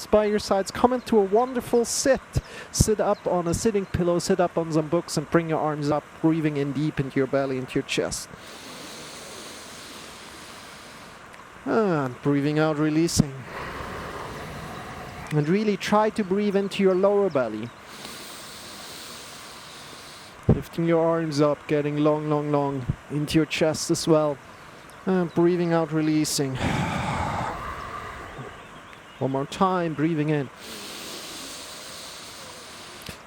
by your sides. Come into a wonderful sit. Sit up on a sitting pillow, sit up on some books and bring your arms up, breathing in deep into your belly, into your chest. And breathing out, releasing. And really try to breathe into your lower belly. Lifting your arms up, getting long, long, long into your chest as well. And breathing out, releasing. One more time, breathing in.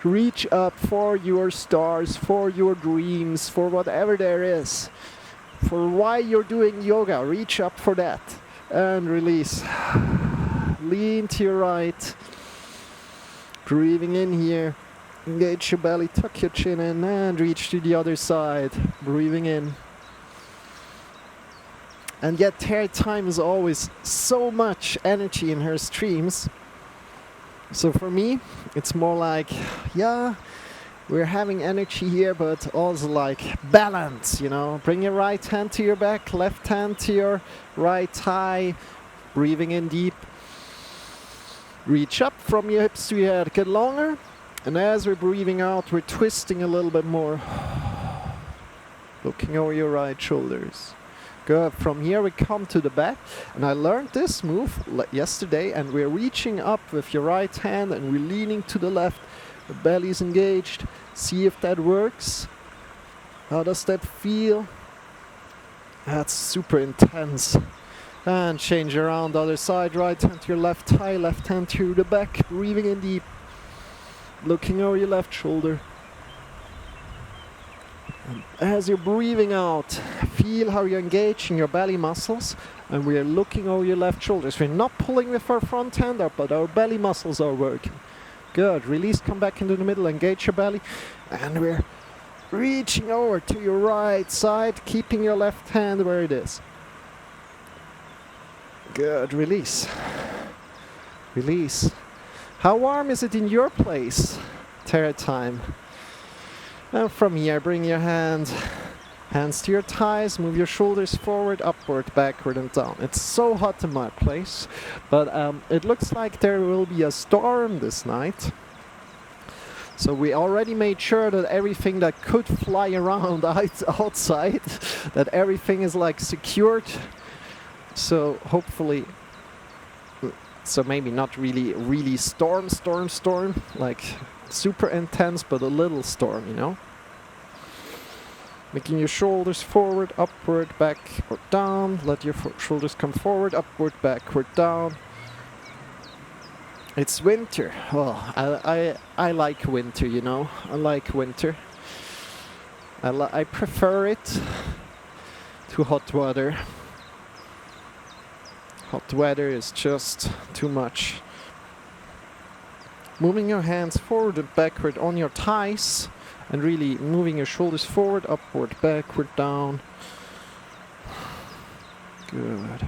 Reach up for your stars, for your dreams, for whatever there is. For why you're doing yoga, reach up for that. And release. Lean to your right. Breathing in here. Engage your belly, tuck your chin in and reach to the other side. Breathing in. And yet third time is always so much energy in her streams. So for me, it's more like, yeah, we're having energy here, but also like balance, you know. Bring your right hand to your back, left hand to your right thigh. Breathing in deep. Reach up from your hips to your head, get longer. And as we're breathing out, we're twisting a little bit more. Looking over your right shoulders. Good. From here we come to the back, and I learned this move yesterday, and we're reaching up with your right hand and we're leaning to the left. The belly's engaged. See if that works. How does that feel? That's super intense. And change around the other side. Right hand to your left thigh, left hand to the back. Breathing in deep. Looking over your left shoulder. And as you're breathing out, feel how you're engaging your belly muscles, and we're looking over your left shoulders. We're not pulling with our front hand up, but our belly muscles are working. Good. Release, come back into the middle, engage your belly, and we're reaching over to your right side, keeping your left hand where it is. Good. Release. Release. How warm is it in your place? Third time. And from here, bring your hands to your thighs, move your shoulders forward, upward, backward, and down. It's so hot in my place, but it looks like there will be a storm this night. So we already made sure that everything that could fly around outside, that everything is like secured. So hopefully, so maybe not really storm, like super intense, but a little storm, you know. Making your shoulders forward, upward, back, or down. Let your shoulders come forward, upward, backward, down. It's winter. Oh, I like winter, you know. I like winter. I prefer it to hot weather. Hot weather is just too much. Moving your hands forward and backward on your thighs, and really moving your shoulders forward, upward, backward, down. Good.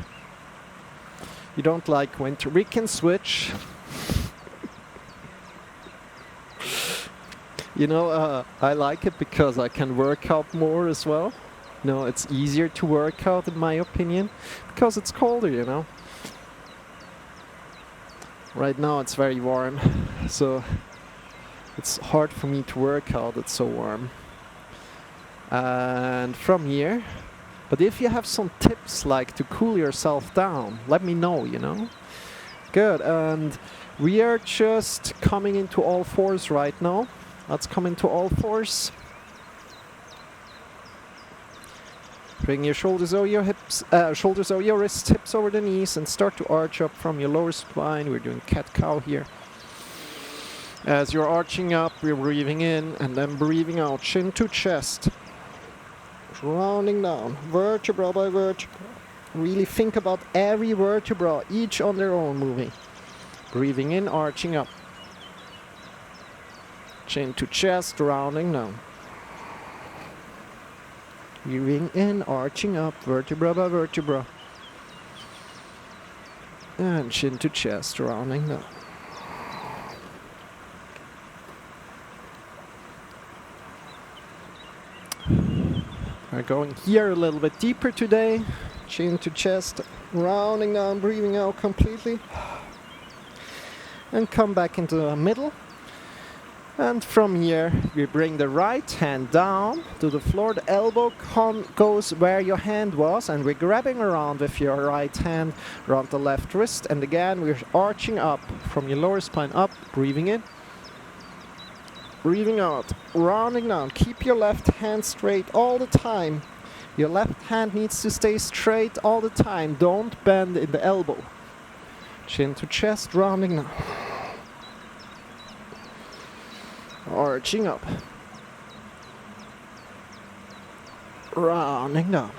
You don't like winter? We can switch. You know, I like it because I can work out more as well. You know, it's easier to work out in my opinion, because it's colder, you know. Right now it's very warm, so it's hard for me to work out, it's so warm. And from here, but if you have some tips like to cool yourself down, let me know, you know. Good. And we are just coming into all fours right now. Let's come into all fours. Bring your shoulders over your hips, shoulders over your wrists, hips over the knees, and start to arch up from your lower spine. We're doing cat-cow here. As you're arching up, we're breathing in and then breathing out, chin to chest. Rounding down, vertebra by vertebra. Really think about every vertebra, each on their own moving. Breathing in, arching up. Chin to chest, rounding down. Breathing in, arching up, vertebra by vertebra. And chin to chest, rounding down. We're going here a little bit deeper today. Chin to chest, rounding down, breathing out completely. and come back into the middle. And from here, we bring the right hand down to the floor. The elbow goes where your hand was, and we're grabbing around with your right hand around the left wrist. And again, we're arching up from your lower spine up, breathing in, breathing out, rounding down. Keep your left hand straight all the time. Your left hand needs to stay straight all the time. Don't bend in the elbow. Chin to chest, rounding down. Arching up. Rounding down.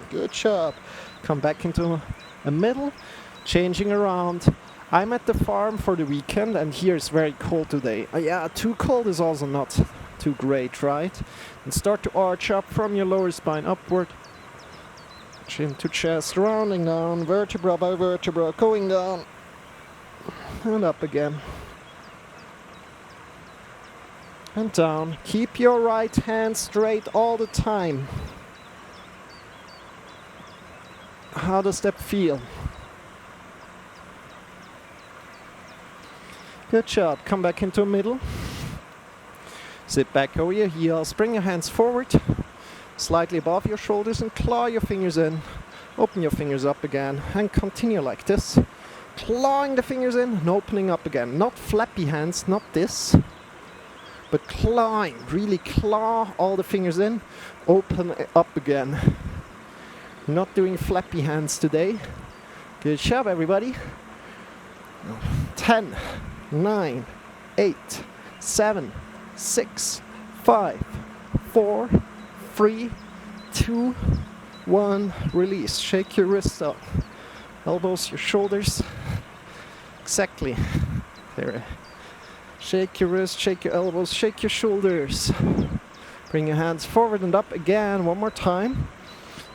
Good job. Come back into the middle. Changing around. I'm at the farm for the weekend, and here it's very cold today. Yeah, too cold is also not too great, right? And start to arch up from your lower spine upward. Chin to chest, rounding down, vertebra by vertebra, going down. And up again. And down. Keep your right hand straight all the time. How does that feel? Good job. Come back into the middle. Sit back over your heels. Bring your hands forward, slightly above your shoulders, and claw your fingers in. Open your fingers up again and continue like this. Clawing the fingers in and opening up again. Not flappy hands, not this, but clawing. Really claw all the fingers in. Open up again. Not doing flappy hands today. Good job, everybody. 10, 9, 8, 7, 6, 5, 4, 3, 2, 1. Release. Shake your wrists out. Elbows, your shoulders. Exactly. There. Shake your wrists, shake your elbows, shake your shoulders. Bring your hands forward and up again. One more time.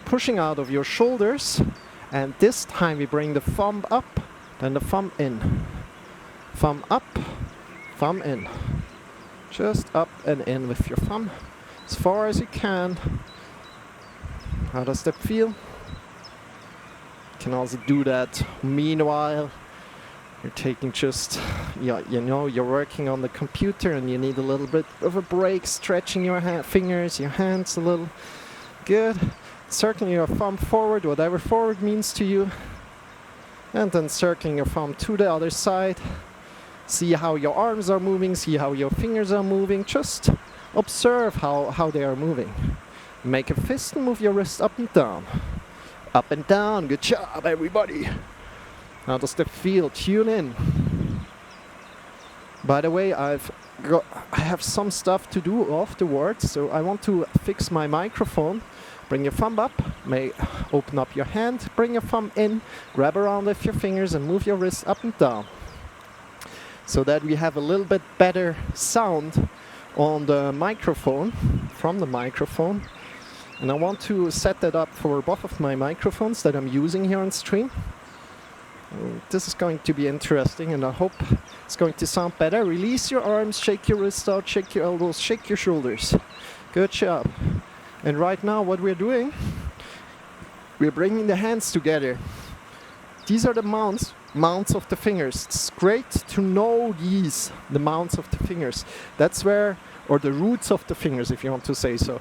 Pushing out of your shoulders. And this time we bring the thumb up, then the thumb in. Thumb up, thumb in. Just up and in with your thumb as far as you can. How does that feel? You can also do that meanwhile. You're taking just, you're working on the computer and you need a little bit of a break, stretching your fingers, your hands a little. Good. Circling your thumb forward, whatever forward means to you. And then circling your thumb to the other side. See how your arms are moving, see how your fingers are moving. Just observe how they are moving. Make a fist and move your wrist up and down. Up and down. Good job, everybody. How does that feel? Tune in. By the way, I have some stuff to do afterwards, so I want to fix my microphone. Bring your thumb up, open up your hand, bring your thumb in, grab around with your fingers and move your wrist up and down. So that we have a little bit better sound on the microphone, from the microphone. And I want to set that up for both of my microphones that I'm using here on stream. This is going to be interesting, and I hope it's going to sound better. Release your arms, shake your wrists out, shake your elbows, shake your shoulders. Good job. And right now what we're doing, we're bringing the hands together. These are the mounts of the fingers. It's great to know the mounts of the fingers. That's where, or the roots of the fingers if you want to say so.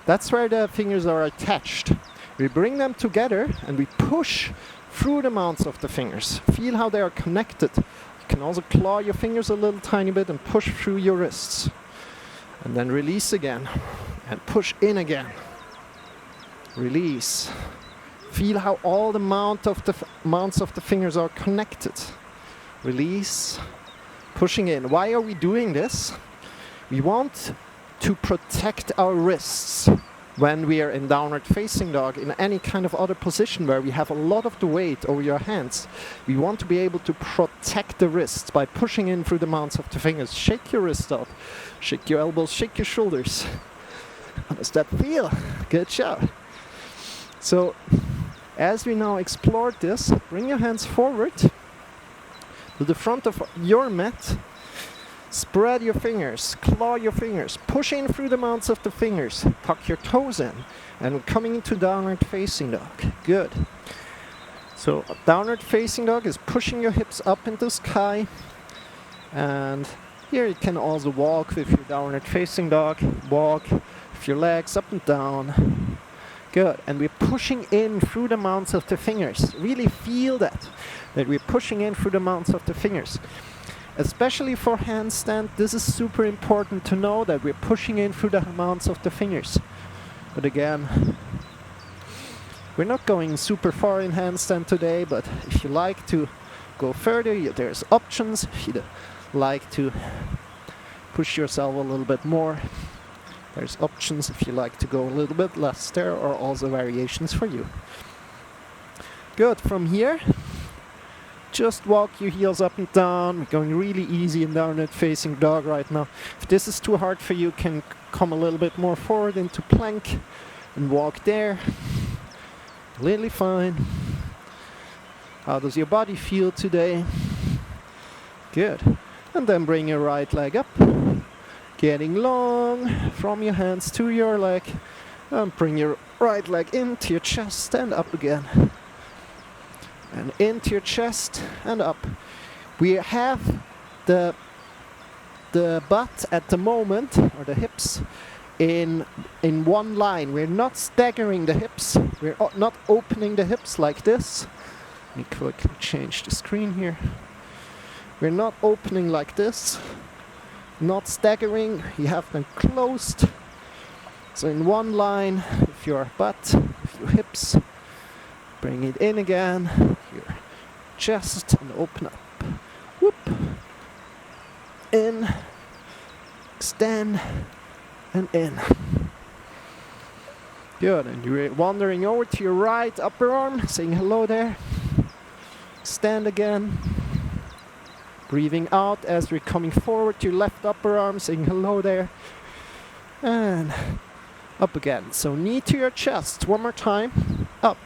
That's where the fingers are attached. We bring them together and we push through the mounts of the fingers. Feel how they are connected. You can also claw your fingers a little tiny bit and push through your wrists. And then release again. And push in again. Release. Feel how all the mounts of the fingers are connected. Release. Pushing in. Why are we doing this? We want to protect our wrists when we are in downward facing dog, in any kind of other position where we have a lot of the weight over your hands. We want to be able to protect the wrists by pushing in through the mounts of the fingers. Shake your wrist out. Shake your elbows, shake your shoulders. How does that feel? Good job. So, as we now explored this, bring your hands forward to the front of your mat. Spread your fingers, claw your fingers, push in through the mounts of the fingers, tuck your toes in, and coming into downward facing dog. Good. So downward facing dog is pushing your hips up into the sky. And here you can also walk with your downward facing dog. Walk with your legs up and down. Good. And we're pushing in through the mounts of the fingers. Really feel that we're pushing in through the mounts of the fingers. Especially for handstand, this is super important to know that we're pushing in through the mounts of the fingers. But again, we're not going super far in handstand today, but if you like to go further, there's options. If you like to push yourself a little bit more, there's options. If you like to go a little bit less, there are also variations for you. Good. From here, just walk your heels up and down. We're going really easy in downward facing dog right now. If this is too hard for you, can come a little bit more forward into plank and walk there. Really fine. How does your body feel today? Good. And then bring your right leg up. Getting long from your hands to your leg. And bring your right leg into your chest and up again. And into your chest and up. We have the butt at the moment, or the hips, in one line. We're not staggering the hips. We're not opening the hips like this. Let me quickly change the screen here. We're not opening like this. Not staggering. You have them closed. So in one line with your butt, with your hips. Bring it in again. Your chest and open up. Whoop. In. Extend. And in. Good. And you're wandering over to your right upper arm, saying hello there. Stand again. Breathing out as we're coming forward to your left upper arm, saying hello there. And up again. So knee to your chest. One more time. Up.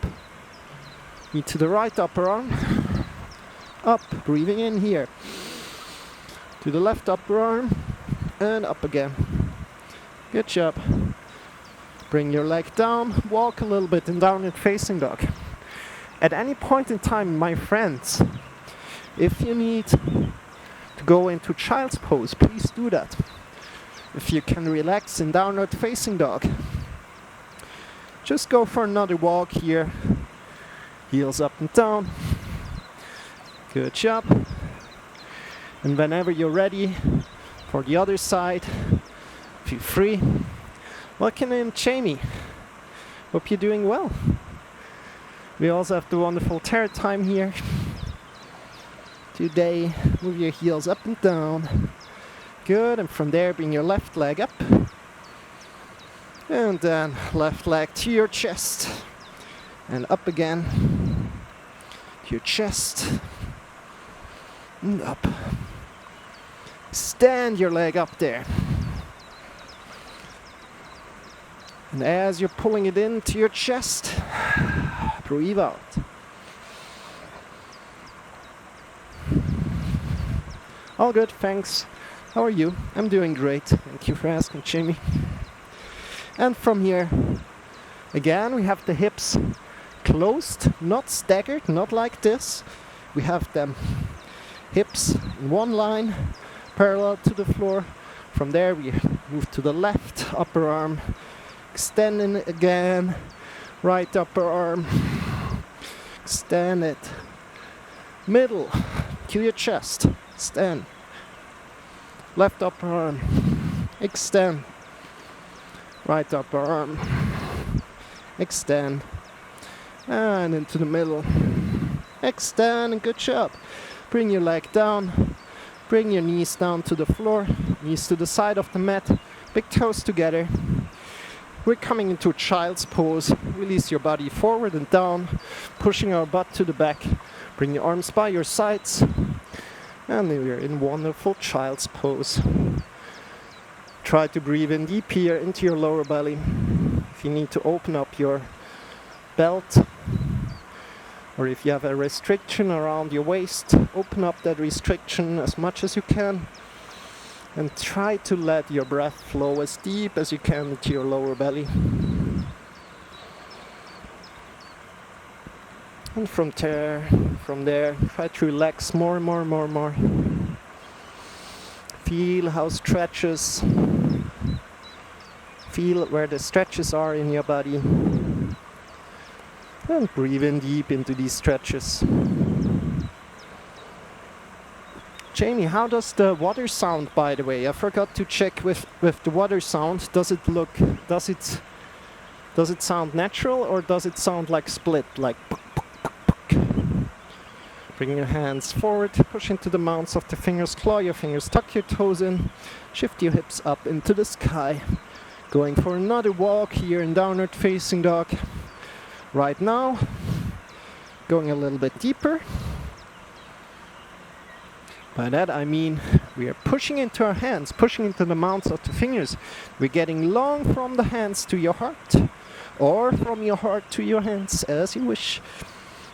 Knee to the right upper arm. Up. Breathing in here. To the left upper arm. And up again. Good job. Bring your leg down. Walk a little bit in downward facing dog. At any point in time, my friends, if you need to go into child's pose, please do that. If you can relax in downward facing dog, just go for another walk here. Heels up and down. Good job. And whenever you're ready for the other side, feel free. Welcome in, Jamie. Hope you're doing well. We also have the wonderful terror time here. Today, move your heels up and down. Good, and from there, bring your left leg up. And then left leg to your chest. And up again. To your chest. And up. Stand your leg up there. And as you're pulling it into your chest, breathe out. All good, thanks. How are you? I'm doing great. Thank you for asking, Jamie. And from here, again, we have the hips closed, not staggered, not like this. We have them hips in one line, parallel to the floor. From there, we move to the left upper arm, extending it again, right upper arm, extend it, middle to your chest, stand, left upper arm, extend, right upper arm, extend, and into the middle, extend, and good job. Bring your leg down, bring your knees down to the floor, knees to the side of the mat, big toes together. We're coming into a child's pose. Release your body forward and down, pushing our butt to the back. Bring your arms by your sides. And we're in wonderful child's pose. Try to breathe in deep here into your lower belly. If you need to open up your belt, or if you have a restriction around your waist, open up that restriction as much as you can. And try to let your breath flow as deep as you can into your lower belly. And from there, try to relax more and more and more and more. Feel how stretches. Feel where the stretches are in your body. And breathe in deep into these stretches. Jamie, how does the water sound, by the way? I forgot to check with the water sound. Does it sound natural, or does it sound like split, like bring your hands forward, push into the mounts of the fingers, claw your fingers, tuck your toes in, shift your hips up into the sky. Going for another walk here in downward facing dog. Right now, going a little bit deeper. By that I mean we are pushing into our hands, pushing into the mounts of the fingers. We're getting long from the hands to your heart, or from your heart to your hands, as you wish.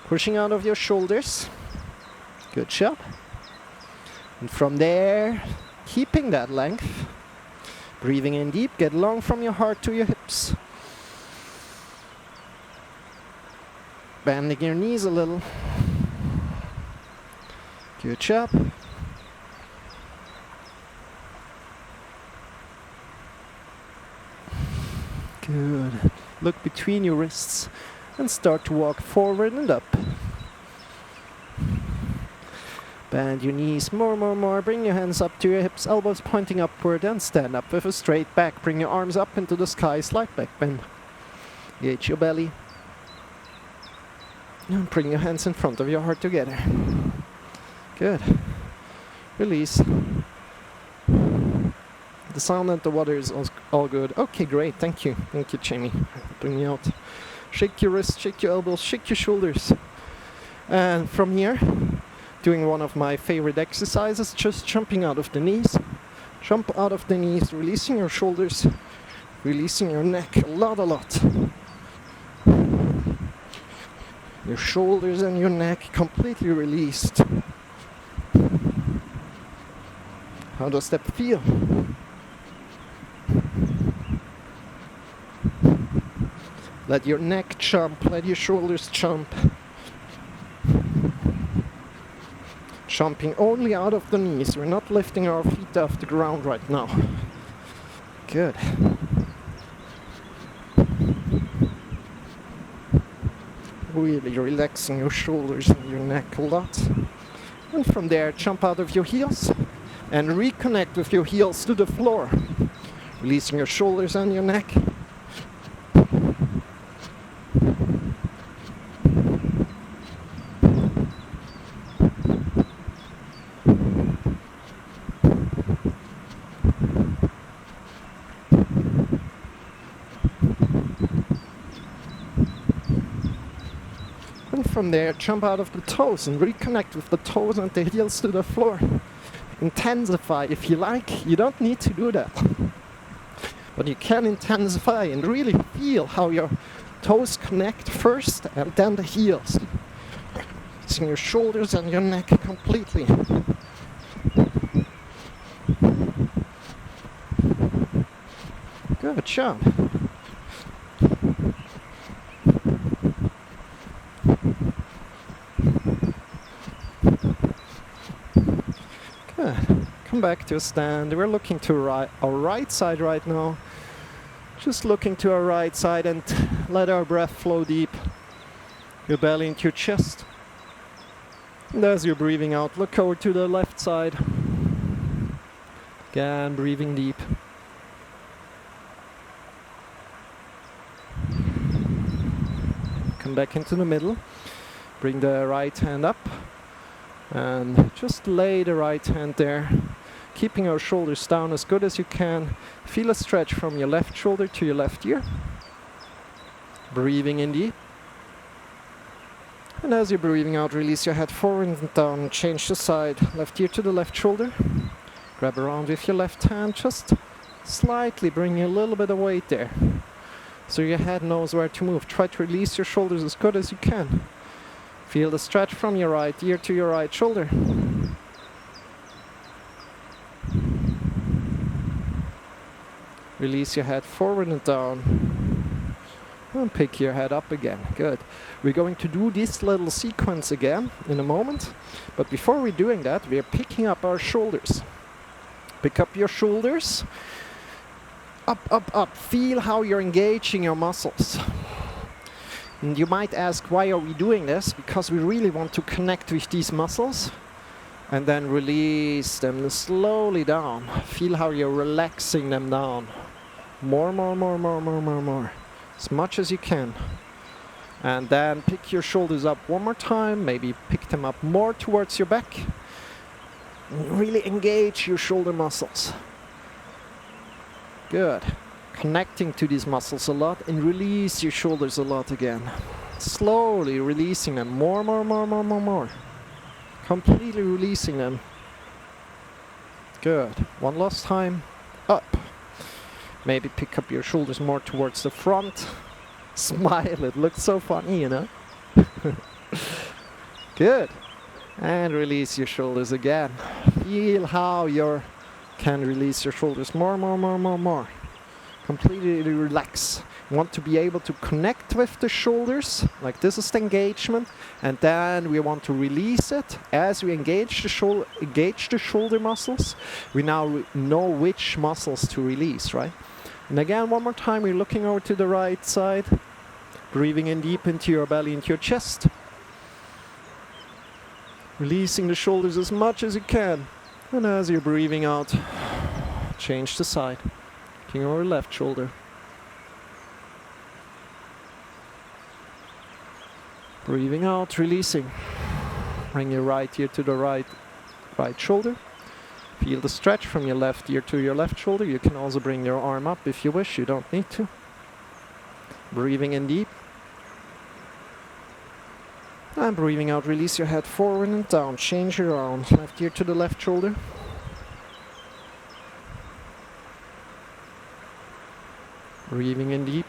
Pushing out of your shoulders. Good job. And from there, keeping that length. Breathing in deep, get long from your heart to your hips. Bending your knees a little. Good job. Good. Look between your wrists and start to walk forward and up. Bend your knees more, more, more. Bring your hands up to your hips, elbows pointing upward, and stand up with a straight back. Bring your arms up into the sky, slight back bend. Engage your belly. And bring your hands in front of your heart together. Good. Release. The sound and the water is all good. Okay, great. Thank you. Thank you, Jamie. Bring me out. Shake your wrists, shake your elbows, shake your shoulders. And from here, doing one of my favorite exercises, just jumping out of the knees. Jump out of the knees, releasing your shoulders, releasing your neck a lot. Your shoulders and your neck completely released. How does that feel? Let your neck jump, let your shoulders jump. Jumping only out of the knees. We're not lifting our feet off the ground right now. Good. Really relaxing your shoulders and your neck a lot. And from there, jump out of your heels and reconnect with your heels to the floor. Releasing your shoulders and your neck. From there, jump out of the toes and reconnect with the toes and the heels to the floor. Intensify if you like. You don't need to do that. But you can intensify and really feel how your toes connect first and then the heels. Using your shoulders and your neck completely. Good job. Come back to a stand. We're looking to our right side right now. Just looking to our right side and let our breath flow deep. Your belly into your chest. And as you're breathing out, look over to the left side. Again, breathing deep. Come back into the middle. Bring the right hand up. And just lay the right hand there, keeping our shoulders down as good as you can. Feel a stretch from your left shoulder to your left ear. Breathing in deep. And as you're breathing out, release your head forward and down. Change the side, left ear to the left shoulder. Grab around with your left hand, just slightly bring a little bit of weight there. So your head knows where to move. Try to release your shoulders as good as you can. Feel the stretch from your right ear to your right shoulder. Release your head forward and down. And pick your head up again. Good. We're going to do this little sequence again in a moment. But before we're doing that, we're picking up our shoulders. Pick up your shoulders. Up, up, up. Feel how you're engaging your muscles. And you might ask, why are we doing this? Because we really want to connect with these muscles. And then release them slowly down. Feel how you're relaxing them down. More, more, more, more, more, more, more. As much as you can. And then pick your shoulders up one more time. Maybe pick them up more towards your back. And really engage your shoulder muscles. Good. Connecting to these muscles a lot and release your shoulders a lot again. Slowly releasing them. More, more, more, more, more, more. Completely releasing them. Good. One last time. Up. Maybe pick up your shoulders more towards the front. Smile, it looks so funny, you know. Good. And release your shoulders again. Feel how you can release your shoulders more, more, more, more, more. Completely relax. You want to be able to connect with the shoulders, like this is the engagement, and then we want to release it. As we engage the shoulder muscles, we now know which muscles to release, right? And again, one more time, we're looking over to the right side, breathing in deep into your belly, into your chest. Releasing the shoulders as much as you can. And as you're breathing out, change the side. Looking over left shoulder. Breathing out, releasing. Bring your right ear to the right shoulder. Feel the stretch from your left ear to your left shoulder. You can also bring your arm up if you wish. You don't need to. Breathing in deep. And breathing out, release your head forward and down. Change your arm. Left ear to the left shoulder. Breathing in deep.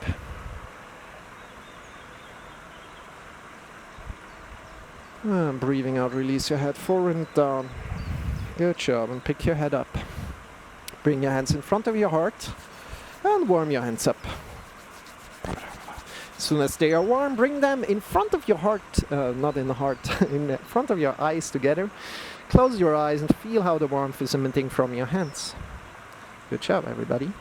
And breathing out, release your head forward and down. Good job. And pick your head up. Bring your hands in front of your heart. And warm your hands up. As soon as they are warm, bring them in front of your heart. Not in the heart. In front of your eyes together. Close your eyes and feel how the warmth is emitting from your hands. Good job, everybody.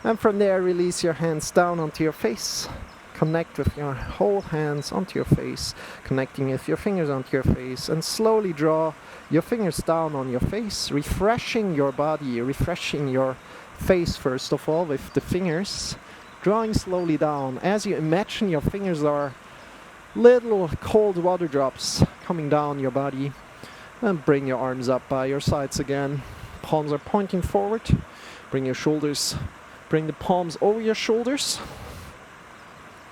And from there, release your hands down onto your face. Connect with your whole hands onto your face, connecting with your fingers onto your face, and slowly draw your fingers down on your face, refreshing your body, refreshing your face first of all with the fingers, drawing slowly down. As you imagine your fingers are little cold water drops coming down your body, and bring your arms up by your sides again. Palms are pointing forward. Bring the palms over your shoulders.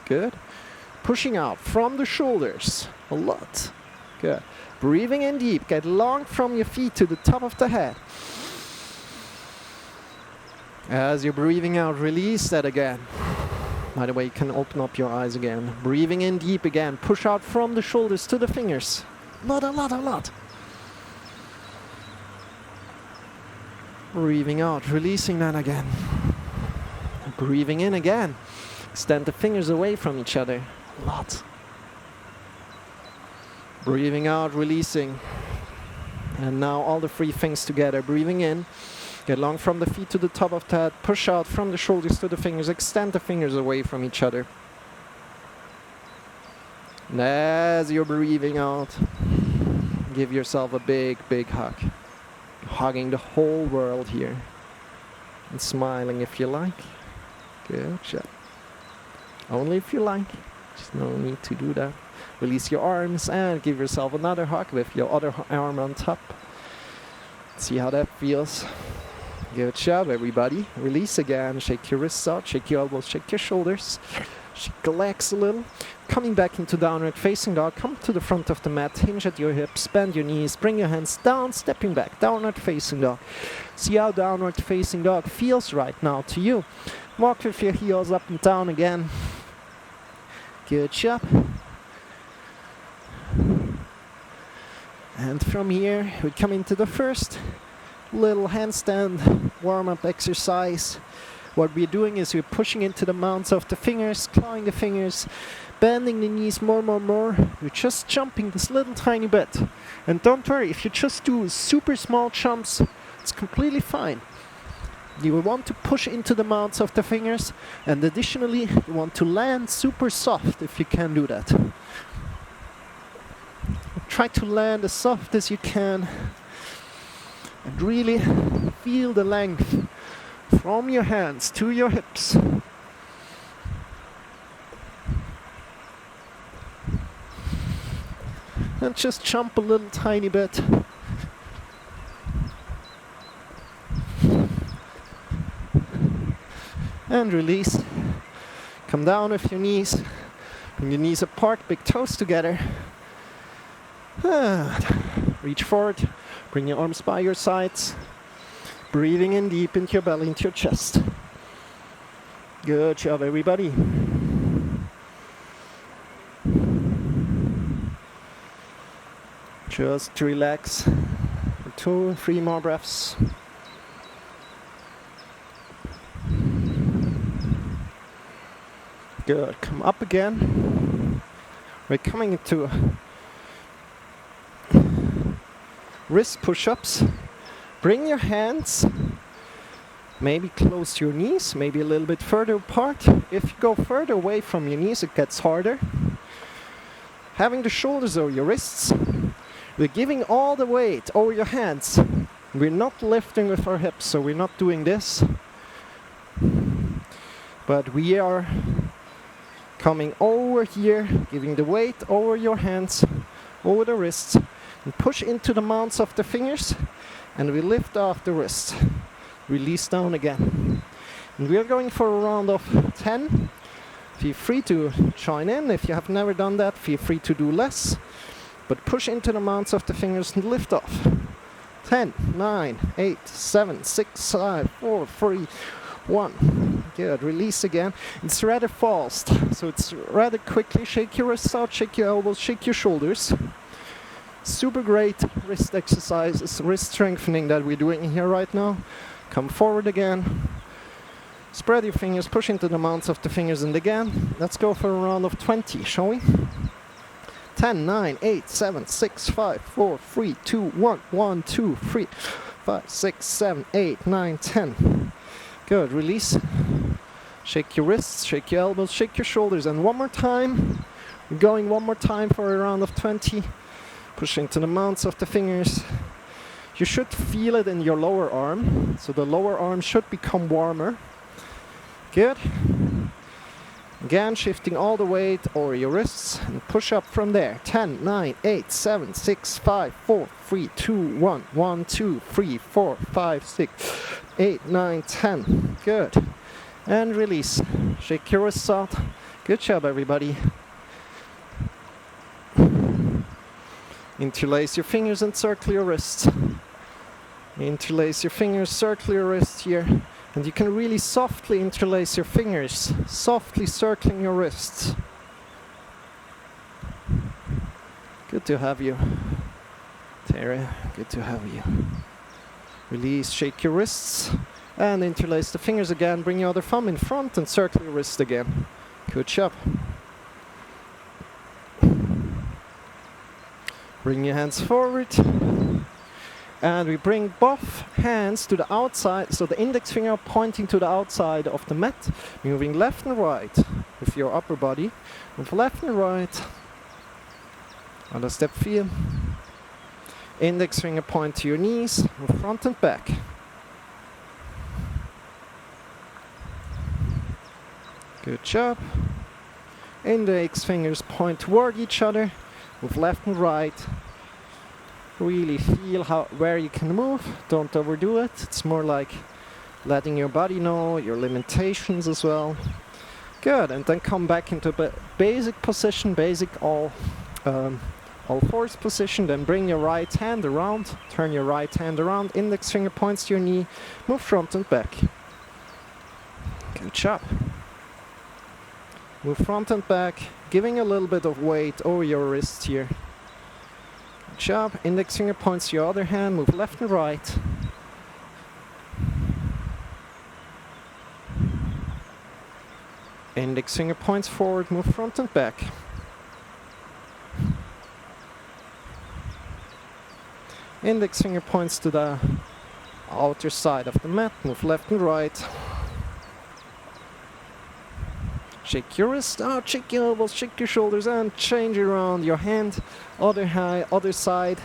Good. Pushing out from the shoulders a lot. Good. Breathing in deep. Get long from your feet to the top of the head. As you're breathing out, release that again. By the way, you can open up your eyes again. Breathing in deep again. Push out from the shoulders to the fingers. A lot. Breathing out, releasing that again. Breathing in again. Extend the fingers away from each other. A lot. Breathing out, releasing. And now all the three things together. Breathing in. Get long from the feet to the top of the head. Push out from the shoulders to the fingers. Extend the fingers away from each other. And as you're breathing out, give yourself a big, big hug. Hugging the whole world here. And smiling if you like. Good job. Only if you like. There's no need to do that. Release your arms and give yourself another hug with your other arm on top. See how that feels. Good job, everybody. Release again. Shake your wrists out. Shake your elbows. Shake your shoulders. Shake the legs a little. Coming back into downward facing dog. Come to the front of the mat. Hinge at your hips. Bend your knees. Bring your hands down. Stepping back. Downward facing dog. See how downward facing dog feels right now to you. Walk with your heels up and down again. Good job. And from here, we come into the first little handstand warm-up exercise. What we're doing is we're pushing into the mounts of the fingers, clawing the fingers, bending the knees more. We're just jumping this little tiny bit. And don't worry, if you just do super small jumps, it's completely fine. You will want to push into the mounts of the fingers, and additionally, you want to land super soft if you can do that. Try to land as soft as you can, and really feel the length from your hands to your hips. And just jump a little tiny bit. And release. Come down with your knees. Bring your knees apart, big toes together. Reach forward. Bring your arms by your sides. Breathing in deep into your belly, into your chest. Good job, everybody. Just relax. 2, 3 more breaths. Good. Come up again. We're coming into wrist push-ups. Bring your hands maybe close to your knees, maybe a little bit further apart. If you go further away from your knees, it gets harder. Having the shoulders over your wrists, we're giving all the weight over your hands. We're not lifting with our hips, so we're not doing this. But we are coming over here, giving the weight over your hands, over the wrists, and push into the mounts of the fingers, and we lift off the wrist. Release down again. And we are going for a round of 10. Feel free to join in. If you have never done that, feel free to do less. But push into the mounts of the fingers and lift off. 10, 9, 8, 7, 6, 5, 4, 3, 1. Good. Release again. It's rather fast, so it's rather quickly. Shake your wrists out, shake your elbows, shake your shoulders. Super great wrist exercises, wrist strengthening that we're doing here right now. Come forward again. Spread your fingers, push into the mounts of the fingers, and again. Let's go for a round of 20, shall we? 10, 9, 8, 7, 6, 5, 4, 3, 2, 1, 1, 2, 3, 5, 6, 7, 8, 9, 10. Good, release. Shake your wrists, shake your elbows, shake your shoulders, and one more time. We're going one more time for a round of 20. Pushing to the mounts of the fingers. You should feel it in your lower arm, so the lower arm should become warmer. Good. Again, shifting all the weight over your wrists and push up from there. 10, 9, 8, 7, 6, 5, 4, 3, 2, 1, 1, 2, 3, 4, 5, 6, 8, 9, 10. Good. And release. Shake your wrists out. Good job, everybody. Interlace your fingers and circle your wrists. Interlace your fingers, circle your wrist here. And you can really softly interlace your fingers, softly circling your wrists. Good to have you, Tara. Good to have you. Release, shake your wrists, and interlace the fingers again. Bring your other thumb in front and circle your wrist again. Good job. Bring your hands forward. And we bring both hands to the outside, so the index finger pointing to the outside of the mat, moving left and right with your upper body. Move left and right. Other step feel. Index finger point to your knees, move front and back. Good job. Index fingers point toward each other, move left and right. Really feel where you can move. Don't overdo it. It's more like letting your body know your limitations as well. Good. And then come back into basic position, basic all fours position. Then bring your right hand around. Turn your right hand around. Index finger points to your knee. Move front and back. Good job. Move front and back, giving a little bit of weight over your wrist here. Good job. Index finger points to your other hand. Move left and right. Index finger points forward, move front and back. Index finger points to the outer side of the mat, move left and right. Shake your wrist out, shake your elbows, shake your shoulders, and change around your hand. Other side.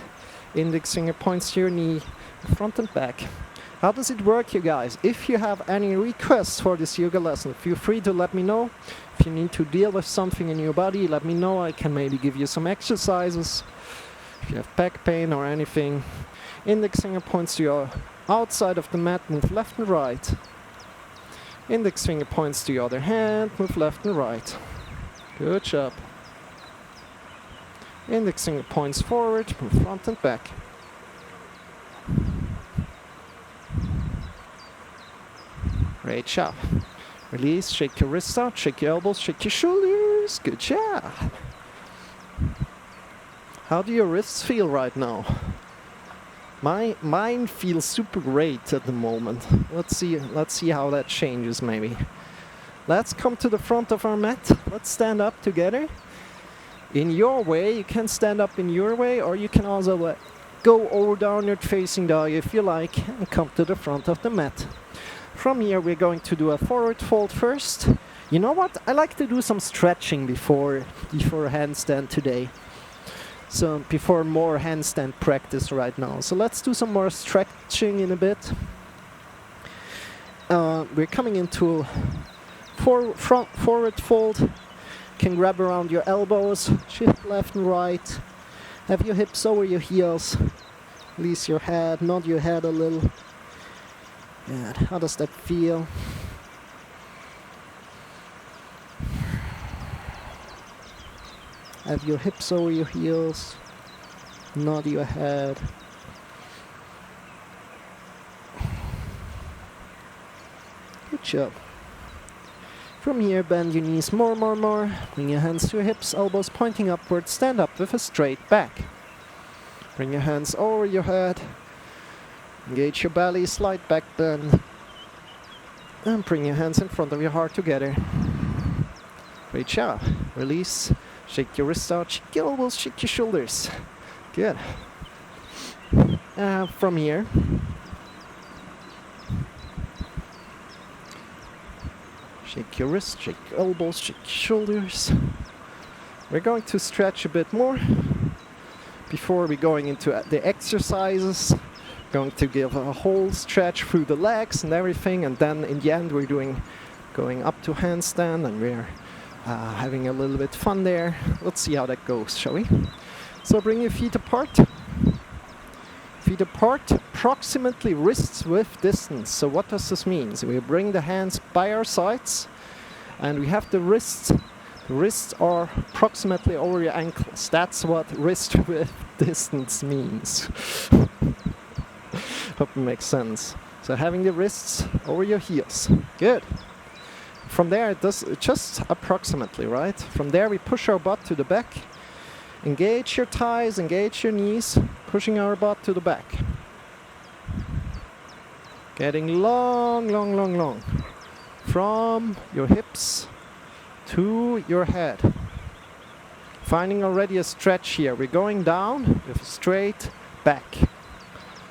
Index finger points to your knee, front and back. How does it work, you guys? If you have any requests for this yoga lesson, feel free to let me know. If you need to deal with something in your body, let me know. I can maybe give you some exercises. If you have back pain or anything. Index finger points to your outside of the mat, move left and right. Index finger points to your other hand, move left and right. Good job. Index finger points forward, move front and back. Great job. Release, shake your wrists out, shake your elbows, shake your shoulders. Good job. How do your wrists feel right now? Mine feels super great at the moment. Let's see how that changes maybe. Let's come to the front of our mat. Let's stand up together. In your way, you can stand up in your way, or you can also go over downward facing dog if you like, and come to the front of the mat. From here, we're going to do a forward fold first. You know what? I like to do some stretching before handstand today. So before more handstand practice right now. So let's do some more stretching in a bit. We're coming into forward fold. Can grab around your elbows, shift left and right. Have your hips over your heels. Release your head, nod your head a little. Good. How does that feel? Have your hips over your heels. Nod your head. Good job. From here, bend your knees more. Bring your hands to your hips, elbows pointing upward. Stand up with a straight back. Bring your hands over your head. Engage your belly, slight back bend. And bring your hands in front of your heart together. Great job. Release. Shake your wrists out, shake your elbows, shake your shoulders. Good. From here, shake your wrists, shake your elbows, shake your shoulders. We're going to stretch a bit more before we're going into the exercises. Going to give a whole stretch through the legs and everything, and then in the end we're going up to handstand, and we're having a little bit fun there. Let's see how that goes, shall we? So bring your feet apart. Feet apart, approximately wrists width distance. So what does this mean? So we bring the hands by our sides, and we have the wrists. The wrists are approximately over your ankles. That's what wrist width distance means. Hope it makes sense. So having the wrists over your heels. Good. From there, it does just approximately, right? From there, we push our butt to the back. Engage your thighs, engage your knees, pushing our butt to the back. Getting long. From your hips to your head. Finding already a stretch here. We're going down with a straight back.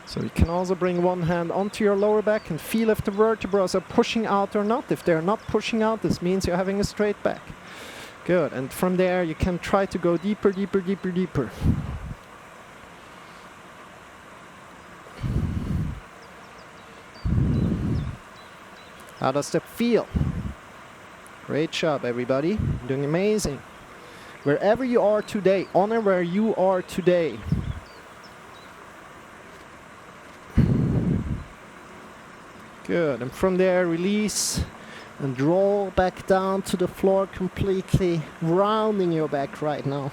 So you can also bring one hand onto your lower back and feel if the vertebrae are pushing out or not. If they're not pushing out, this means you're having a straight back. Good. And from there, you can try to go deeper. How does that feel? Great job, everybody. You're doing amazing. Wherever you are today, honor where you are today. Good, and from there release and roll back down to the floor completely, rounding your back right now.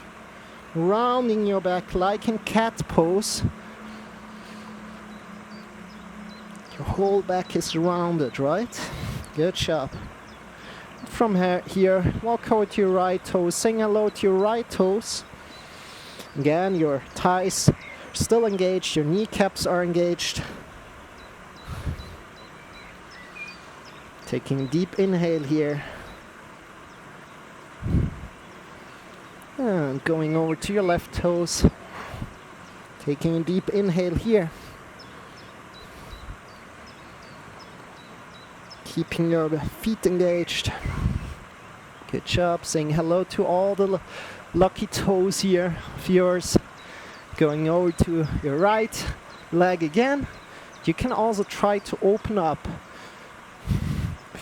Rounding your back like in cat pose. Your whole back is rounded, right? Good job. From here, walk over to your right toes, sing hello to your right toes. Again, your thighs are still engaged, your kneecaps are engaged. Taking a deep inhale here. And going over to your left toes. Taking a deep inhale here. Keeping your feet engaged. Good job. Saying hello to all the lucky toes here of yours. Going over to your right leg again. You can also try to open up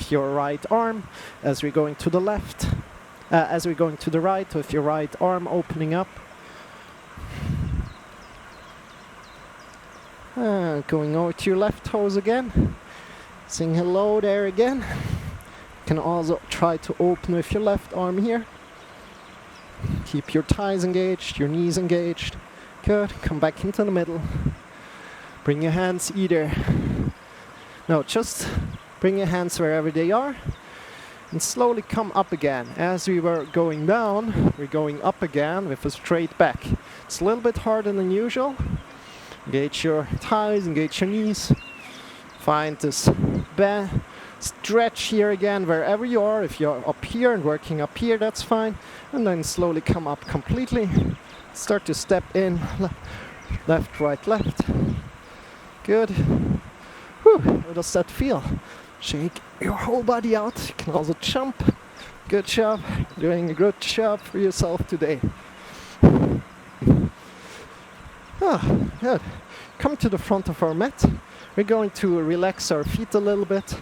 your right arm as we're going to the left. As we're going to the right, with your right arm opening up. Going over to your left toes again. Saying hello there again. You can also try to open with your left arm here. Keep your thighs engaged, your knees engaged. Good. Come back into the middle. Bring your hands just bring your hands wherever they are. And slowly come up again. As we were going down, we're going up again with a straight back. It's a little bit harder than usual. Engage your thighs, engage your knees. Find this stretch here again, wherever you are. If you're up here and working up here, that's fine. And then slowly come up completely. Start to step in. Left, right, left. Good. Whew, how does that feel? Shake your whole body out. You can also jump. Good job. Doing a good job for yourself today. Good. Come to the front of our mat. We're going to relax our feet a little bit.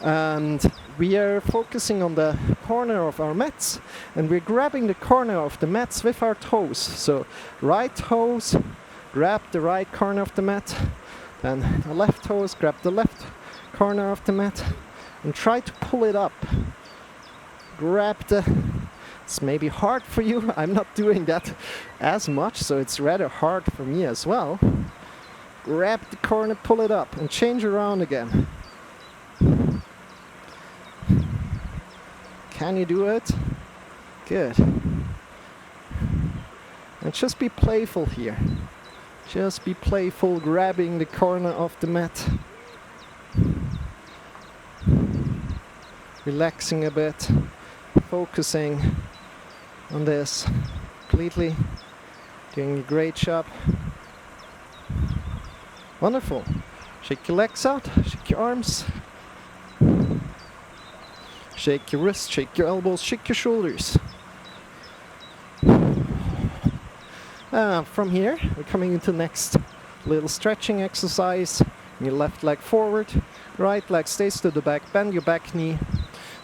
And we are focusing on the corner of our mats. And we're grabbing the corner of the mats with our toes. So right toes, grab the right corner of the mat. Then the left toes, grab the left corner of the mat and try to pull it up. It's maybe hard for you. I'm not doing that as much, so it's rather hard for me as well. Grab the corner, pull it up and change around again. Can you do it? Good. And just be playful here. Just be playful, grabbing the corner of the mat. Relaxing a bit, focusing on this completely. Doing a great job. Wonderful. Shake your legs out, shake your arms. Shake your wrists, shake your elbows, shake your shoulders. From here, we're coming into the next little stretching exercise. Your left leg forward, right leg stays to the back, bend your back knee.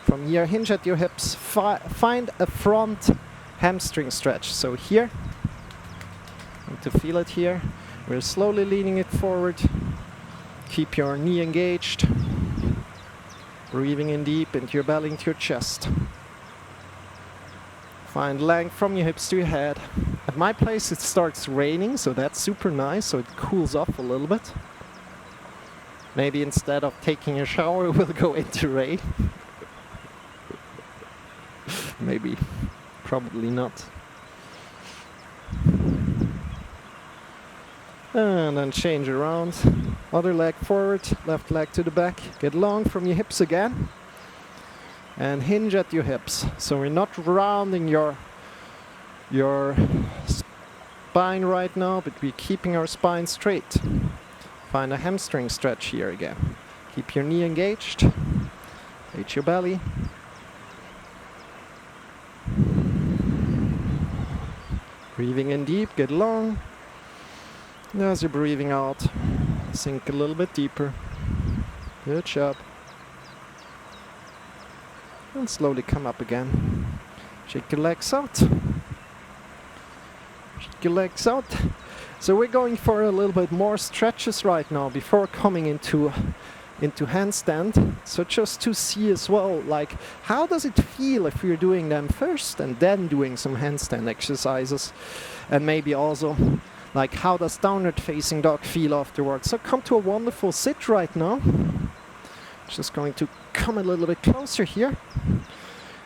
From here, hinge at your hips, find a front hamstring stretch. So here, and to feel it here, we're slowly leaning it forward. Keep your knee engaged. Breathing in deep into your belly, into your chest. Find length from your hips to your head. At my place it starts raining, so that's super nice, so it cools off a little bit. Maybe instead of taking a shower we'll go into rain. Maybe, probably not. And then change around. Other leg forward, left leg to the back. Get long from your hips again. And hinge at your hips. So we're not rounding your spine right now, but we're keeping our spine straight. Find a hamstring stretch here again. Keep your knee engaged. Engage your belly. Breathing in deep, get long. And as you're breathing out, sink a little bit deeper. Good job. And slowly come up again. Shake your legs out. Shake your legs out. So we're going for a little bit more stretches right now before coming into handstand. So just to see as well, like, how does it feel if we're doing them first and then doing some handstand exercises? And maybe also, like, how does downward facing dog feel afterwards? So come to a wonderful sit right now. Just going to come a little bit closer here.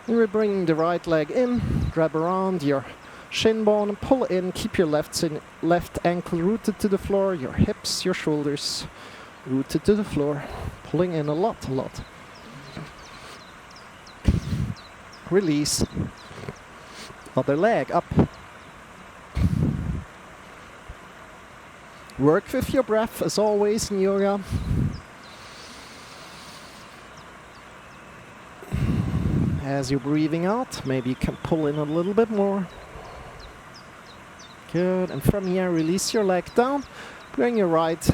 And we're bringing the right leg in, grab around your shin bone and pull in. Keep your left ankle rooted to the floor, your hips, your shoulders rooted to the floor. Pulling in a lot. Release. Other leg up. Work with your breath as always in yoga. As you're breathing out, maybe you can pull in a little bit more. Good, and from here release your leg down, bring your right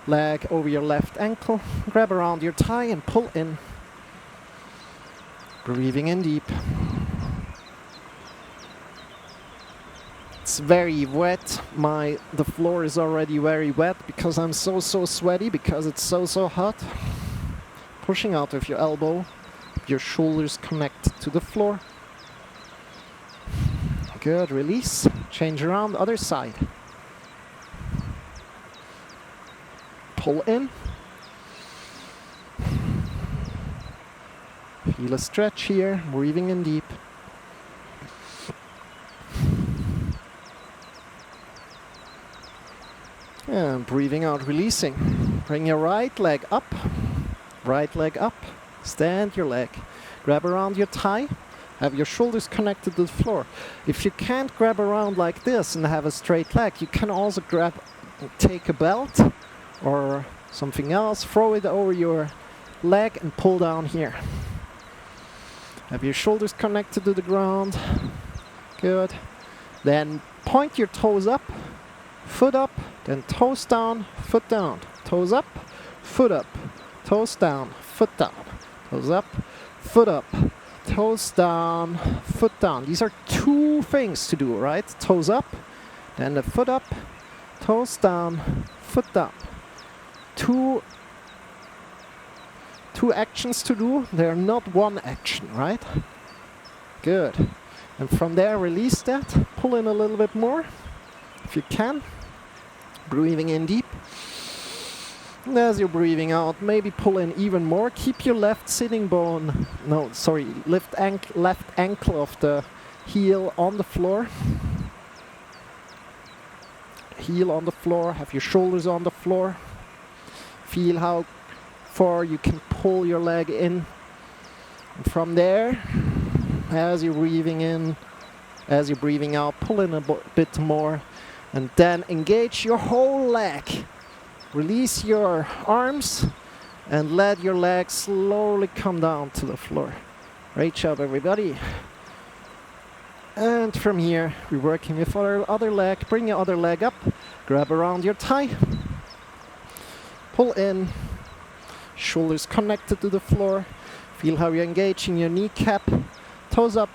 leg over your left ankle, grab around your thigh and pull in. Breathing in deep. It's very wet. The floor is already very wet because I'm so sweaty because it's so hot. Pushing out with your elbow, your shoulders connect to the floor. Good, release. Change around, other side. Pull in. Feel a stretch here, breathing in deep. And breathing out, releasing. Bring your right leg up. Right leg up. Stand your leg. Grab around your thigh. Have your shoulders connected to the floor. If you can't grab around like this and have a straight leg, you can also take a belt or something else, throw it over your leg and pull down here. Have your shoulders connected to the ground. Good. Then point your toes up, foot up, then toes down, foot down. Toes up, foot up, toes down, foot down. Toes up, foot up, toes down, foot down. These are two things to do, right? Toes up, then the foot up, toes down, foot down. Two actions to do. They're not one action, right? Good. And from there, release that. Pull in a little bit more, if you can. Breathing in deep. And as you're breathing out, maybe pull in even more. Keep your left sitting bone, left ankle of the heel on the floor. Heel on the floor, have your shoulders on the floor. Feel how far you can pull your leg in. And from there, as you're breathing in, as you're breathing out, pull in a bit more. And then engage your whole leg. Release your arms and let your legs slowly come down to the floor. Great job, everybody. And from here, we're working with our other leg. Bring your other leg up. Grab around your thigh. Pull in. Shoulders connected to the floor. Feel how you're engaging your kneecap. Toes up,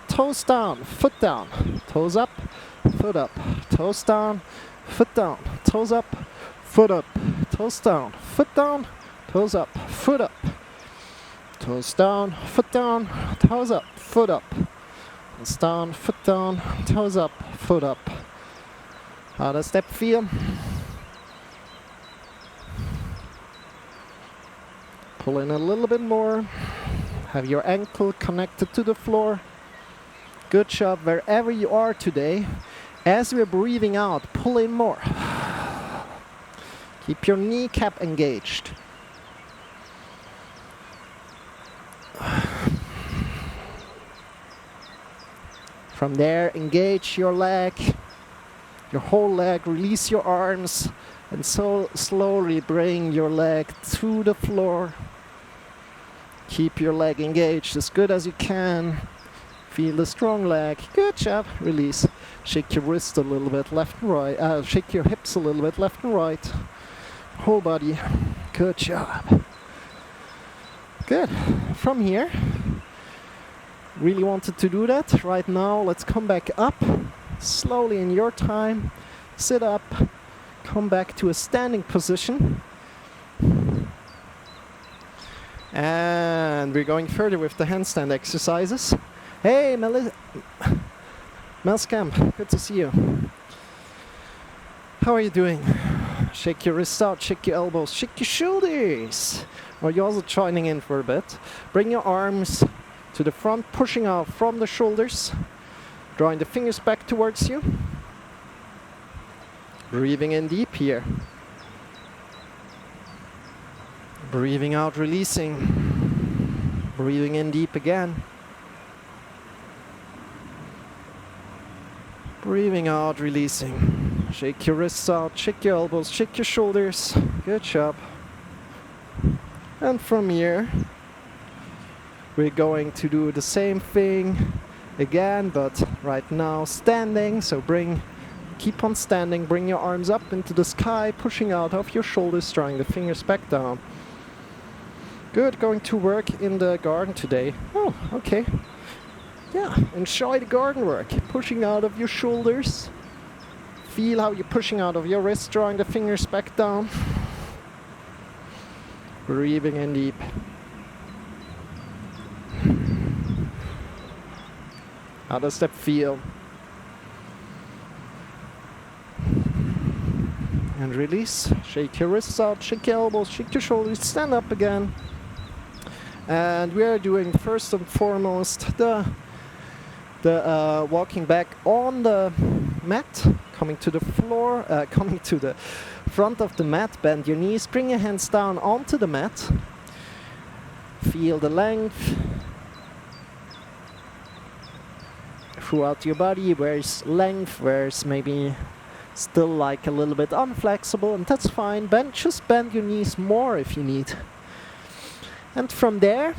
toes down, foot down. Toes up, foot up, toes down, foot down. Toes up, foot up, toes down, foot down, toes up, foot up. Toes down, foot down, toes up, foot up. Toes down, foot down, toes up, foot up. How does that feel? Pull in a little bit more. Have your ankle connected to the floor. Good job wherever you are today. As we're breathing out, pull in more. Keep your kneecap engaged. From there, engage your leg, your whole leg, release your arms, and so slowly bring your leg to the floor. Keep your leg engaged as good as you can. Feel the strong leg. Good job. Release. Shake your wrist a little bit, left and right. Shake your hips a little bit, left and right. Whole body. Good job. Good. From here, really wanted to do that. Right now, let's come back up. Slowly in your time. Sit up. Come back to a standing position. And we're going further with the handstand exercises. Hey, Melscamp, good to see you. How are you doing? Shake your wrists out, shake your elbows, shake your shoulders. Or you're also joining in for a bit. Bring your arms to the front, pushing out from the shoulders. Drawing the fingers back towards you. Breathing in deep here. Breathing out, releasing. Breathing in deep again. Breathing out, releasing. Shake your wrists out, shake your elbows, shake your shoulders. Good job. And from here, we're going to do the same thing again, but right now standing. So keep on standing, bring your arms up into the sky, pushing out of your shoulders, drawing the fingers back down. Good, going to work in the garden today. Oh, okay. Yeah, enjoy the garden work. Pushing out of your shoulders. Feel how you're pushing out of your wrists, drawing the fingers back down. Breathing in deep. How does that feel? And release. Shake your wrists out, shake your elbows, shake your shoulders, stand up again. And we are doing first and foremost the walking back on the mat, coming to the floor, coming to the front of the mat, bend your knees, bring your hands down onto the mat. Feel the length throughout your body, where's length, where's maybe still like a little bit unflexible, and that's fine. Just bend your knees more if you need. And from there,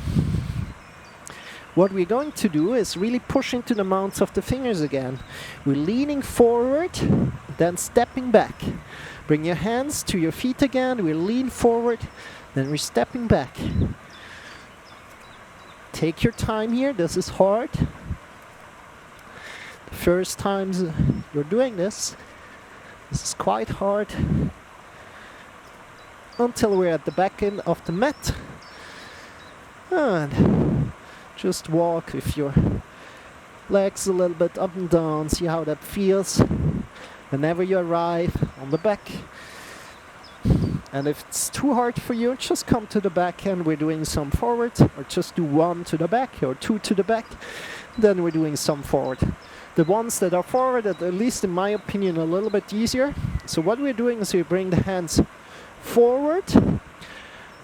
what we're going to do is really push into the mounts of the fingers again. We're leaning forward, then stepping back. Bring your hands to your feet again. We lean forward, then we're stepping back. Take your time here. This is hard. The first times you're doing this is quite hard. Until we're at the back end of the mat. And just walk with your legs a little bit up and down. See how that feels whenever you arrive on the back. And if it's too hard for you, just come to the back and we're doing some forward, or just do one to the back or two to the back. Then we're doing some forward. The ones that are forward, at least in my opinion, a little bit easier. So what we're doing is we bring the hands forward,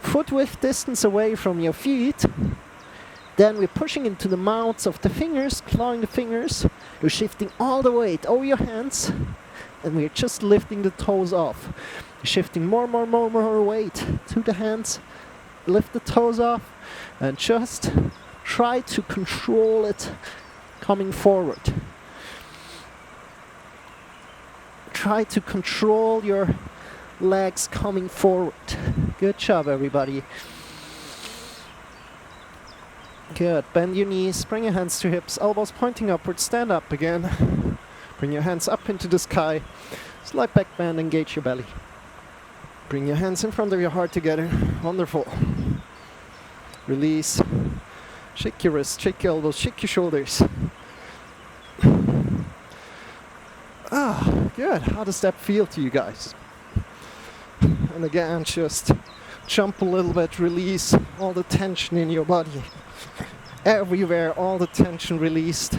foot width distance away from your feet. Then we're pushing into the mounts of the fingers, clawing the fingers. We're shifting all the weight over your hands, and we're just lifting the toes off. Shifting more weight to the hands. Lift the toes off, and just try to control it coming forward. Try to control your legs coming forward. Good job, everybody. Good. Bend your knees, bring your hands to hips, elbows pointing upward, stand up again. Bring your hands up into the sky. Slight back bend, engage your belly. Bring your hands in front of your heart together. Wonderful. Release. Shake your wrists, shake your elbows, shake your shoulders. Ah, good. How does that feel to you guys? And again, just jump a little bit, release all the tension in your body. Everywhere, all the tension released.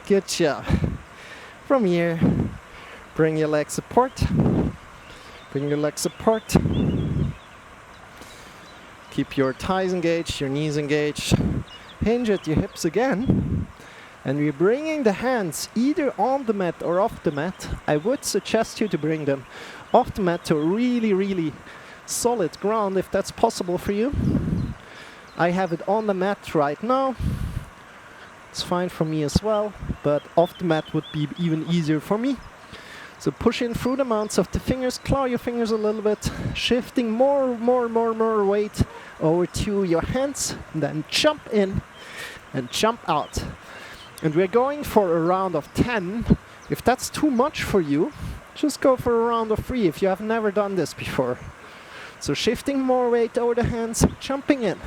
Good job. From here, bring your legs apart. Bring your legs apart. Keep your thighs engaged, your knees engaged. Hinge at your hips again. And we're bringing the hands either on the mat or off the mat. I would suggest you to bring them off the mat to a really solid ground if that's possible for you. I have it on the mat right now. It's fine for me as well, but off the mat would be even easier for me. So push in through the mounts of the fingers, claw your fingers a little bit, shifting more weight over to your hands, and then jump in and jump out. And we're going for a round of 10. If that's too much for you, just go for a round of 3 if you have never done this before. So shifting more weight over the hands, jumping in,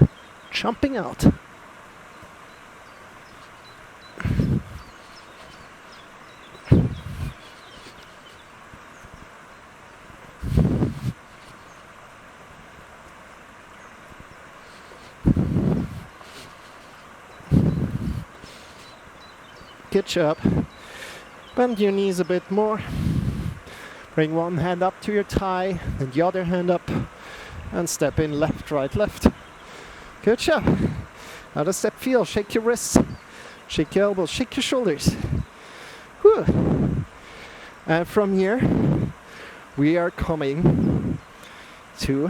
jumping out. Good job. Bend your knees a bit more. Bring one hand up to your thigh and the other hand up and step in left, right, left. Good job. How does that feel? Shake your wrists, shake your elbows, shake your shoulders. Whew. And from here, we are coming to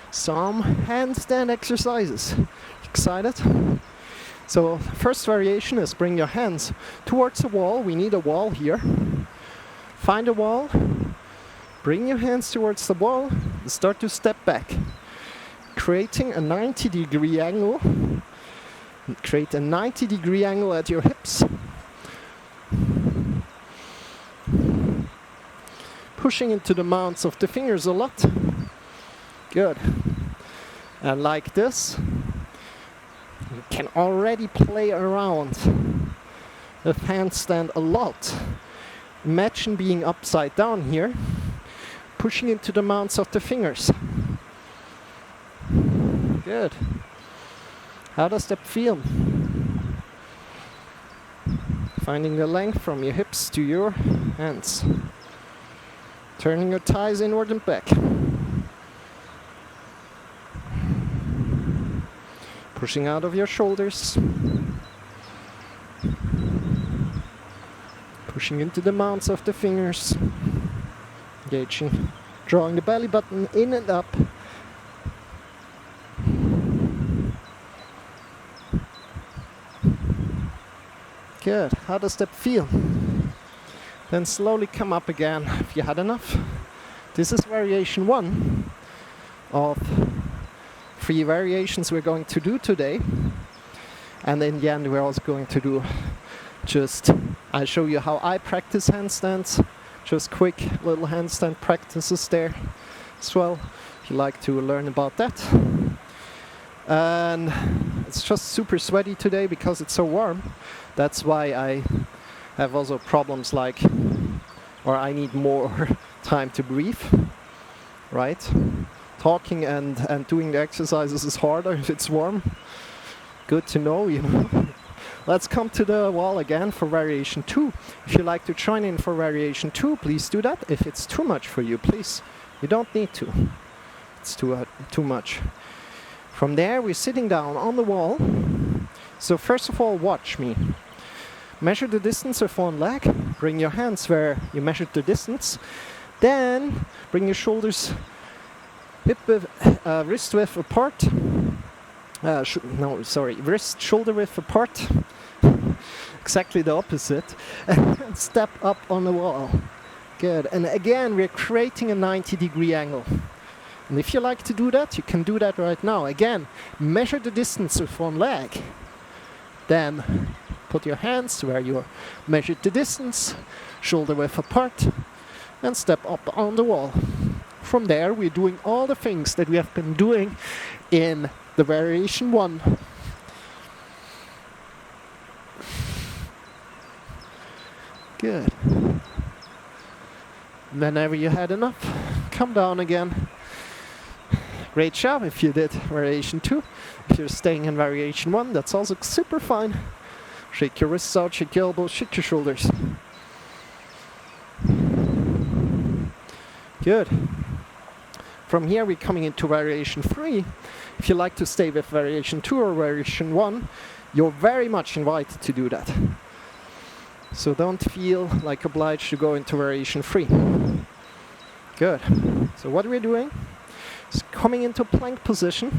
some handstand exercises. Excited? So first variation is bring your hands towards a wall. We need a wall here. Find a wall, bring your hands towards the wall, and start to step back, creating a 90-degree angle. Create a 90-degree angle at your hips. Pushing into the mounts of the fingers a lot. Good. And like this, you can already play around with handstand a lot. Imagine being upside down here, pushing into the mounts of the fingers. Good. How does that feel? Finding the length from your hips to your hands. Turning your thighs inward and back. Pushing out of your shoulders. Pushing into the mounts of the fingers. Engaging. Drawing the belly button in and up. Good. How does that feel? Then slowly come up again if you had enough. This is variation 1 of 3 variations we're going to do today. And in the end we're also going to do I'll show you how I practice handstands. Just quick little handstand practices there as well, if you like to learn about that. And it's just super sweaty today because it's so warm. That's why I have also problems or I need more time to breathe, right? Talking and doing the exercises is harder if it's warm. Good to know, you know. Let's come to the wall again for variation 2. If you like to join in for variation 2, please do that. If it's too much for you, please, you don't need to. It's too much. From there, we're sitting down on the wall. So first of all, watch me. Measure the distance with one leg. Bring your hands where you measured the distance. Then bring your shoulders wrist width apart. Wrist shoulder width apart. Exactly the opposite. And step up on the wall. Good. And again, we're creating a 90-degree angle. And if you like to do that, you can do that right now. Again, measure the distance with one leg. Then put your hands where you measured the distance, shoulder width apart, and step up on the wall. From there, we're doing all the things that we have been doing in the variation 1. Good. Whenever you had enough, come down again. Great job if you did variation 2. If you're staying in variation 1, that's also super fine. Shake your wrists out, shake your elbows, shake your shoulders. Good. From here we're coming into variation 3. If you like to stay with variation 2 or variation 1, you're very much invited to do that. So don't feel like obliged to go into variation 3. Good. So what we're doing is coming into plank position.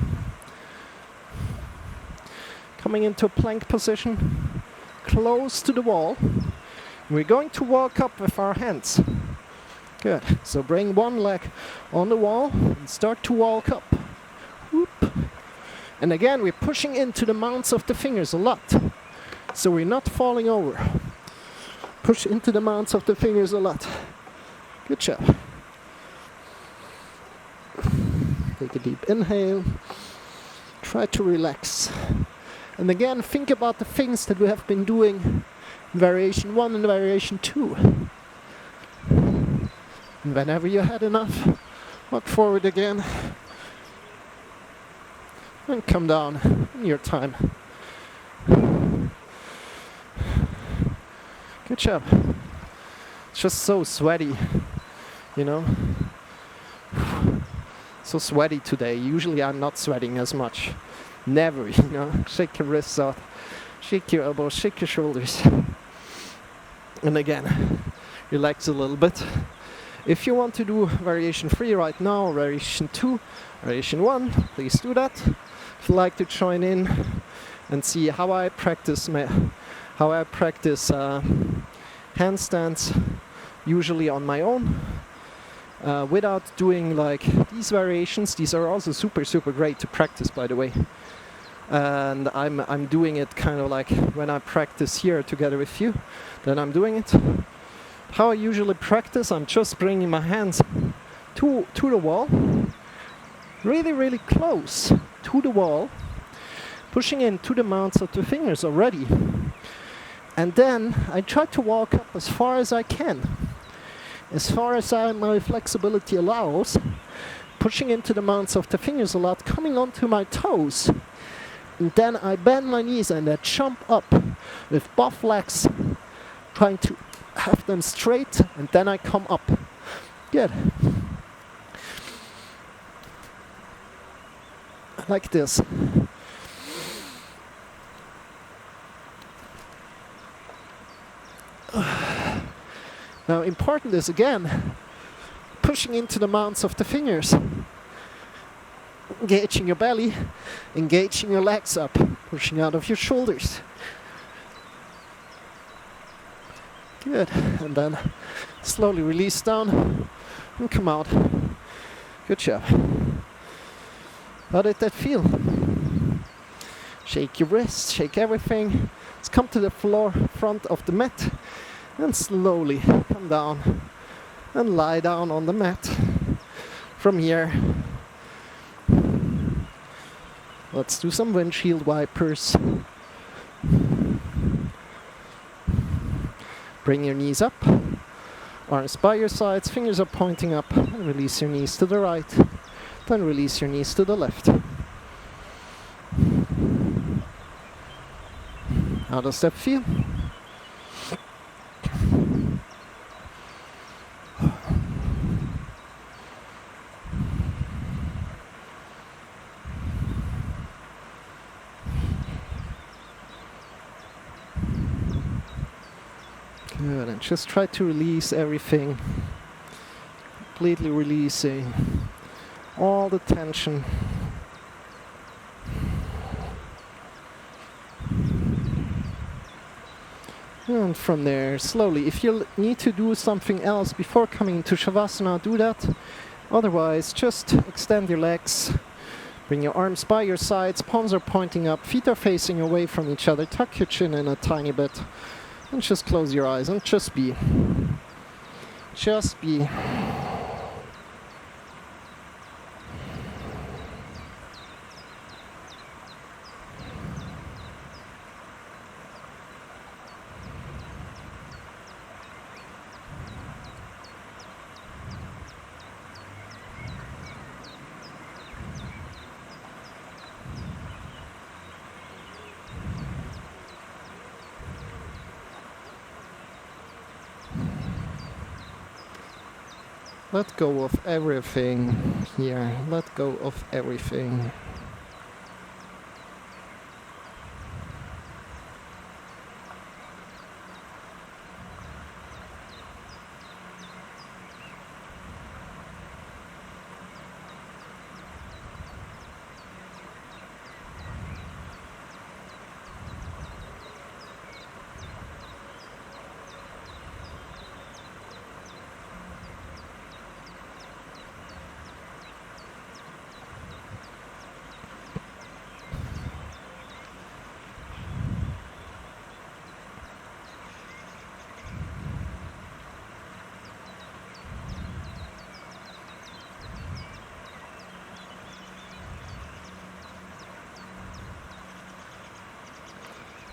Coming into plank position, close to the wall. We're going to walk up with our hands. Good. So bring one leg on the wall and start to walk up. Whoop. And again, we're pushing into the mounts of the fingers a lot. So we're not falling over. Push into the mounts of the fingers a lot. Good job. Take a deep inhale. Try to relax. And again, think about the things that we have been doing in variation 1 and variation 2. And whenever you had enough, walk forward again. And come down in your time. Good job. It's just so sweaty, you know. So sweaty today. Usually I'm not sweating as much. Never, you know. Shake your wrists out. Shake your elbows. Shake your shoulders. And again, relax a little bit. If you want to do variation 3 right now, or variation 2, variation 1, please do that. If you'd like to join in and see how I practice handstands, usually on my own, without doing like these variations. These are also super great to practice, by the way. And I'm doing it kind of like when I practice here together with you, then I'm doing it. How I usually practice, I'm just bringing my hands to the wall, really close to the wall, pushing into the mounts of the fingers already. And then I try to walk up as far as I can, as far as my flexibility allows, pushing into the mounts of the fingers a lot, coming onto my toes. And then I bend my knees and I jump up with both legs, trying to have them straight, and then I come up. Good. Like this. Now, important is again pushing into the mounts of the fingers, engaging your belly, engaging your legs up, pushing out of your shoulders. Good. And then slowly release down and come out. Good job. How did that feel? Shake your wrists, shake everything. Let's come to the floor, front of the mat, and slowly come down and lie down on the mat. From here, let's do some windshield wipers. Bring your knees up, arms by your sides, fingers are pointing up, and release your knees to the right, then release your knees to the left. How does that feel? Good, and just try to release everything, completely releasing all the tension. And from there, slowly, if you need to do something else before coming to Shavasana, do that. Otherwise, just extend your legs, bring your arms by your sides, palms are pointing up, feet are facing away from each other, tuck your chin in a tiny bit. And just close your eyes and just be. Just be. Let go of everything here. Let go of everything.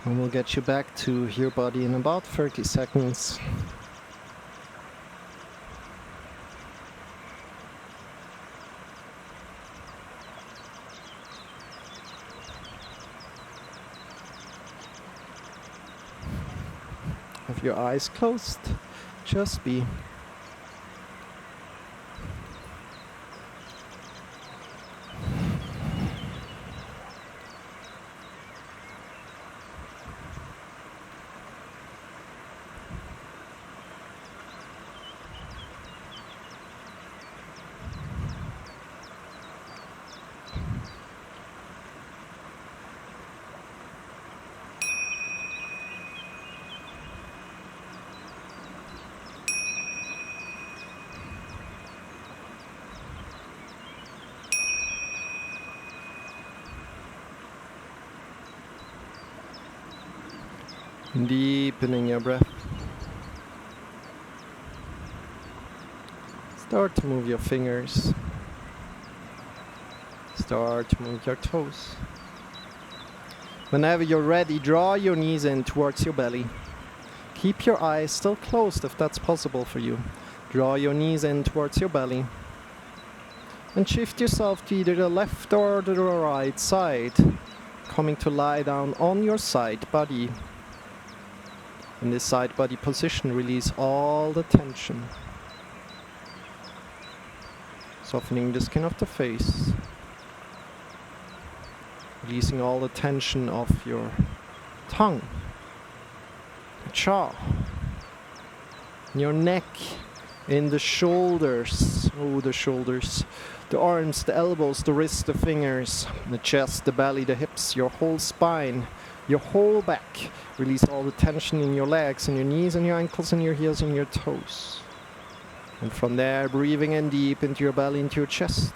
And we'll get you back to your body in about 30 seconds. Have your eyes closed, just be. Deepening your breath. Start to move your fingers. Start to move your toes. Whenever you're ready, draw your knees in towards your belly. Keep your eyes still closed if that's possible for you. Draw your knees in towards your belly. And shift yourself to either the left or the right side, coming to lie down on your side body. In this side body position, release all the tension. Softening the skin of the face. Releasing all the tension of your tongue, the jaw, your neck, in the shoulders. Oh, the shoulders. The arms, the elbows, the wrists, the fingers, the chest, the belly, the hips, your whole spine, your whole back. Release all the tension in your legs and your knees and your ankles and your heels and your toes. And from there, breathing in deep into your belly, into your chest.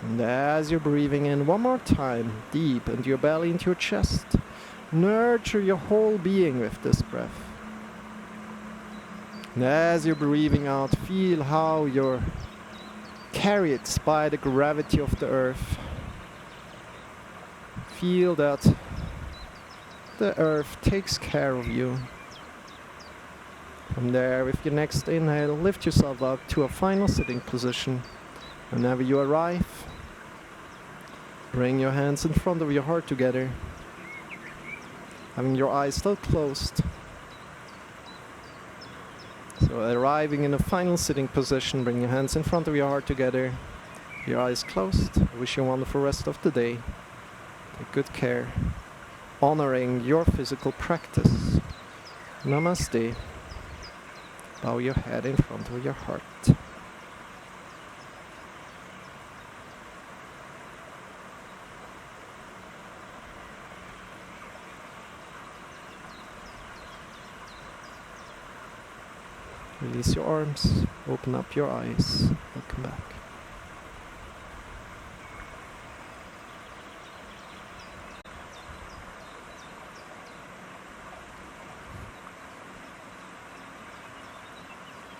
And as you're breathing in one more time, deep into your belly, into your chest, nurture your whole being with this breath. And as you're breathing out, feel how you're carried by the gravity of the earth. Feel that the earth takes care of you. From there, with your next inhale, lift yourself up to a final sitting position. Whenever you arrive, bring your hands in front of your heart together, having your eyes still closed. So arriving in a final sitting position, bring your hands in front of your heart together, your eyes closed. I wish you a wonderful rest of the day. Take good care, honoring your physical practice. Namaste. Bow your head in front of your heart. Release your arms, open up your eyes, welcome back.